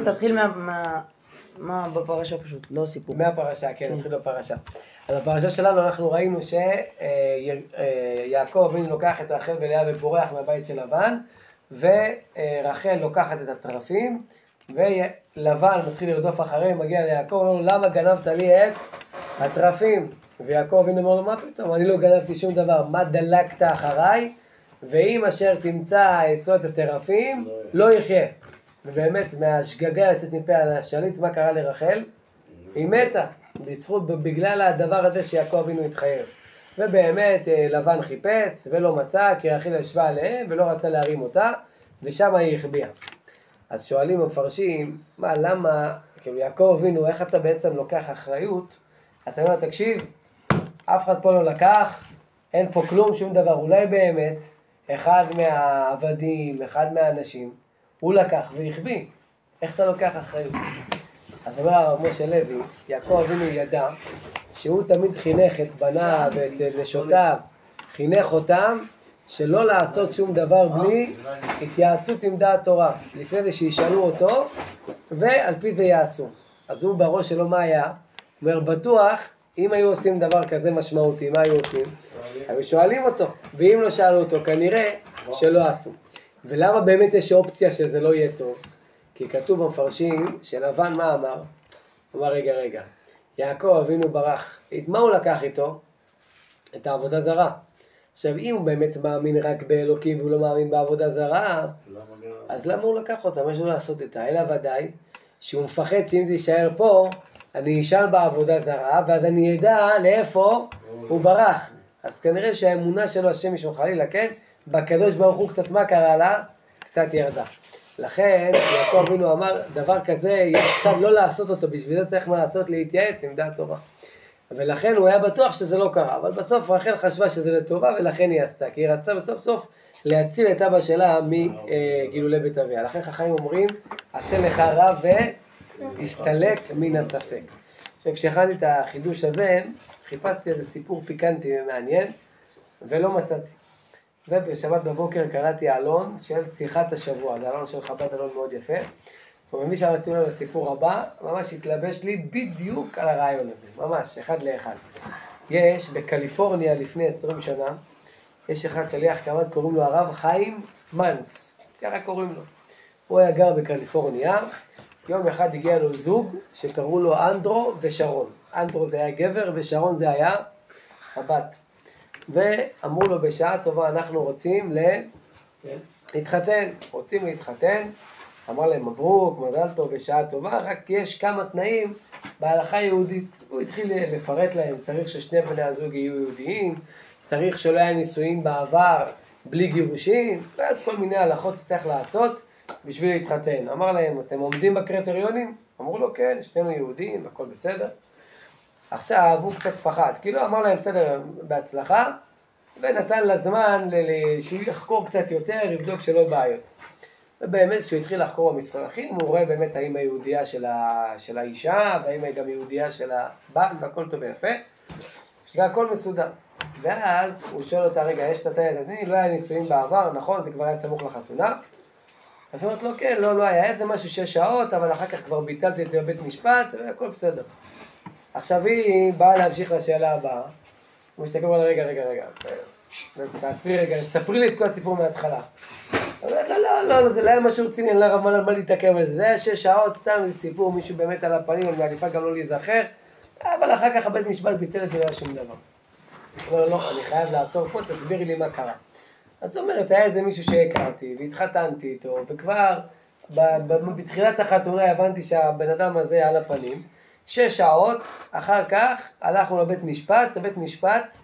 תתחיל מה בפרשה פשוט, לא סיפור. מהפרשה, כן, נתחיל בפרשה. אז בפרשה שלנו אנחנו ראינו שיעקב אבינו לוקח את רחל ולאה ובורח מהבית של לבן, ורחל לוקחת את התרפים, ולבן מתחיל לרדוף אחריהם, מגיע ליעקב, אומר לו, למה גנבת לי את התרפים? ויעקב אבינו אומר לו, מה פתאום? אני לא גנבתי שום דבר, מה דלקת אחריי? ואם אשר תמצא אצלו את התרפים, לא יחיה. ובאמת, מהשגגה יוצאת מפה על השליט, מה קרה לרחל? היא מתה, בגלל הדבר הזה שיעקב אבינו התחייב. ובאמת, לבן חיפש ולא מצא, כי רחל ישבה עליהם ולא רצה להרים אותה, ושם היא החביאה. אז שואלים המפרשים, למה, כאילו יעקב אבינו, איך אתה בעצם לוקח אחריות? אתה אומר, תקשיב, אף אחד פה לא לקח, אין פה כלום, שום דבר, אולי באמת, אחד מהעבדים, אחד מהאנשים, הוא לקח והחביא. איך אתה לוקח אחריות? אז אומר הרב משה לוי, יעקב אבינו ידע שהוא תמיד חינך את בניו ואת נשותיו, חינך אותם שלא לעשות שום דבר בלי התייעצות עם דעת תורה, לפני זה שישאלו אותו ועל פי זה יעשו. אז הוא בראש שלו מה היה? הוא אומר בטוח, אם היו עושים דבר כזה משמעותי, מה היו עושים? היו שואלים אותו, ואם לא שאלו אותו כנראה שלא עשו. ולמה באמת יש אופציה שזה לא יהיה טוב? כי כתוב במפרשים שלבן מה אמר? הוא אמר רגע, יעקב אבינו ברח, את מה הוא לקח איתו? את העבודה זרה. עכשיו אם הוא באמת מאמין רק באלוקים והוא לא מאמין בעבודה זרה, אז למה הוא לקח אותה? מה יש לו לעשות איתה? אלא ודאי שהוא מפחד שאם זה יישאר פה, אני אשאל בעבודה זרה ואז אני אדע לאיפה הוא ברח. אז כנראה שהאמונה שלו השם משום חלילה, כן? בקדוש ברוך הוא קצת מה קרה לה? קצת ירדה. לכן יעקב אבינו אמר דבר כזה יש קצת לא לעשות אותו, בשביל זה צריך מה לעשות? להתייעץ עם דעת תורה. ולכן הוא היה בטוח שזה לא קרה, אבל בסוף רחל חשבה שזה לטובה ולכן היא עשתה, כי היא רצתה בסוף סוף להציל את אבא שלה מגילולי בית אביה. לכן חכמים אומרים עשה לך רע והסתלק מן הספק. עכשיו כשהכנתי את החידוש הזה חיפשתי איזה סיפור פיקנטי ומעניין ולא מצאתי. ובשבת בבוקר קראתי אלון של שיחת השבוע, זה אלון של חב"ד, אלון מאוד יפה. ומי שהרצינו לו לסיפור הבא, ממש התלבש לי בדיוק על הרעיון הזה, ממש, אחד לאחד. יש בקליפורניה לפני 20 שנה, יש אחד שליח קמ"ט, קוראים לו הרב חיים מנץ, ככה קוראים לו. הוא היה גר בקליפורניה, יום אחד הגיע לו זוג שקראו לו אנדרו ושרון. אנדרו זה היה גבר ושרון זה היה הבת. ואמרו לו בשעה טובה אנחנו רוצים להתחתן, אמר להם מברוק, מזל טוב בשעה טובה, רק יש כמה תנאים בהלכה יהודית. הוא התחיל לפרט להם, צריך ששני בני הזוג יהיו יהודיים, צריך שלא היה נישואים בעבר בלי גירושים, ועד כל מיני הלכות שצריך לעשות בשביל להתחתן. אמר להם, אתם עומדים בקריטריונים? אמרו לו כן, שנינו יהודים, הכל בסדר. עכשיו הוא קצת פחד, כאילו אמר להם בסדר, בהצלחה, ונתן לה זמן שהוא יחקור קצת יותר, יבדוק שלא בעיות. ובאמת כשהוא התחיל לחקור במסמכים, הוא רואה באמת האם היהודייה של האישה, והאם היא גם יהודייה של הבעל, והכל טוב ויפה, והכל מסודר. ואז הוא שואל אותה, רגע, יש תתאי הדני, לא היה נישואים בעבר, נכון, זה כבר היה סמוך לחתונה. אז הוא אומרת לו, כן, לא היה, איזה משהו 6 שעות, אבל אחר כך כבר ביטלתי את זה בבית משפט, והכל בסדר. עכשיו היא באה להמשיך לשאלה הבאה, הוא מסתכל על רגע, תעצרי רגע, תספרי לי את כל הסיפור מההתחלה. לא, זה לא היה משהו רציני, אין לה מה להתעכב על זה, זה היה 6 שעות, סתם איזה סיפור, מישהו באמת על הפנים, אני מעדיפה גם לא להיזכר, אבל אחר כך הבית משפט ביטל את זה, לא היה שום דבר. הוא אומר, לא, אני חייב לעצור פה, תסבירי לי מה קרה. אז זאת אומרת, היה איזה מישהו שהכרתי, והתחתנתי איתו, וכבר בתחילת החתונה הבנתי שהבן אדם הזה על הפנים, 6 שעות, אחר כך הלכנו לבית משפט, הבית משפט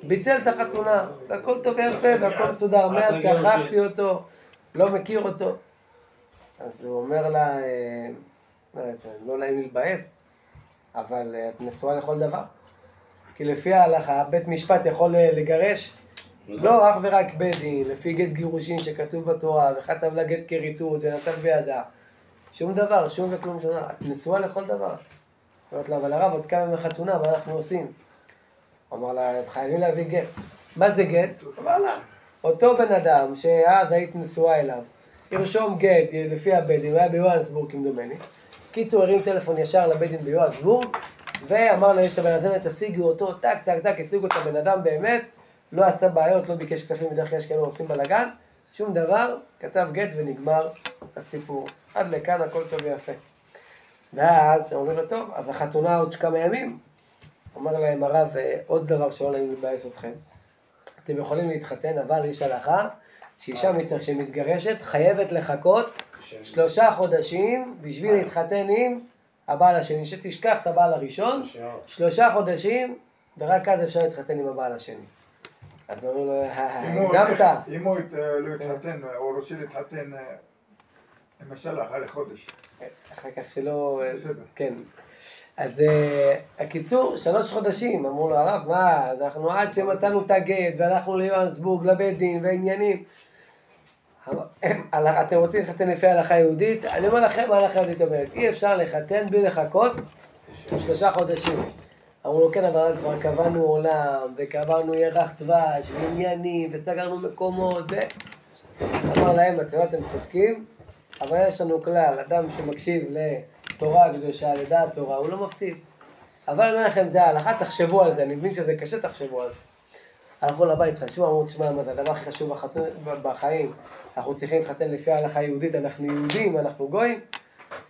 ביטל את החתונה, והכל טוב ויפה, והכל מסודר, מאז שכחתי אותו, לא מכיר אותו. אז הוא אומר לה, לא נעים להתבאס, אבל את נשואה לכל דבר. כי לפי ההלכה, בית משפט יכול לגרש, לא רק ורק בית דין, לפי גט גירושין שכתוב בתורה, וכתב לה גט כריתות ונתן בידה. שום דבר, שום וכלום שונה, את נשואה לכל דבר. אומרת לה, אבל הרב, עוד כמה מחתונה, מה אנחנו עושים? אמר לה, חייבים להביא גט. מה זה גט? אמר לה, אותו בן אדם שאז היית נשואה אליו, ירשום גט לפי הבית דין, הוא היה ביוהנסבורג כמדומני. קיצור, הרים טלפון ישר לבית דין ביוהנסבורג, ואמר לה, יש את הבן אדם, תשיגו אותו, טק, טק, טק, השיגו את הבן אדם באמת, לא עשה בעיות, לא ביקש כספים, בדרך כלל יש כאלה עושים בלגן, שום דבר, כתב גט ונגמר הסיפור. עד לכאן הכל טוב ויפה. ואז הם אומרים לו, טוב, אז החתונה עוד כמה ימים. אומר להם הרב, עוד דבר שלא נעים לבאס אתכם. אתם יכולים להתחתן, אבל יש הלכה, שאישה שמתגרשת חייבת לחכות 3 חודשים בשביל להתחתן עם הבעל השני. שתשכח את הבעל הראשון, 3 חודשים, ורק אז אפשר להתחתן עם הבעל השני. אז אומרים לו, הגזמת. אם הוא לא יתחתן, או רוצה להתחתן, למשל אחרי חודש. אחר כך שלא... כן. אז הקיצור, 3 חודשים, אמרו לו הרב, מה, אנחנו עד שמצאנו את הגט, והלכנו ליוהנסבורג, לבית דין, ועניינים. אתם רוצים להתחתן לפי ההלכה היהודית? אני אומר לכם, ההלכה היהודית אומרת, אי אפשר לחתן בלי לחכות 3 חודשים. אמרו לו, כן, אבל כבר קבענו עולם, וקבענו ירח דבש, ועניינים, וסגרנו מקומות, אמר להם, אתם צודקים, אבל יש לנו כלל, אדם שמקשיב לתורה הקדושה, לדעת תורה, הוא לא מפסיד. אבל אני אומר לכם, זה ההלכה, תחשבו על זה, אני מבין שזה קשה, תחשבו על זה. הלכו לבית, חשבו, אמרו, תשמע, מה זה הדבר הכי חשוב בחיים, אנחנו צריכים להתחתן לפי ההלכה היהודית, אנחנו יהודים, אנחנו גויים.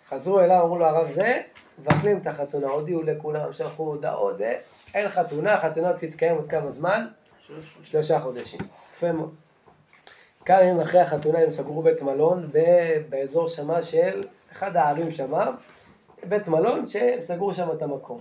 חזרו אליו, אמרו לו, הרב זה, מבטלים את החתונה, הודיעו לכולם, שלחו הודעות, אין חתונה, החתונה תתקיים עוד כמה זמן? 3 חודשים. יפה מאוד. כמה ימים אחרי החתונה הם סגרו בית מלון באזור שמה של אחד הערים שמה, בית מלון שהם סגרו שם את המקום.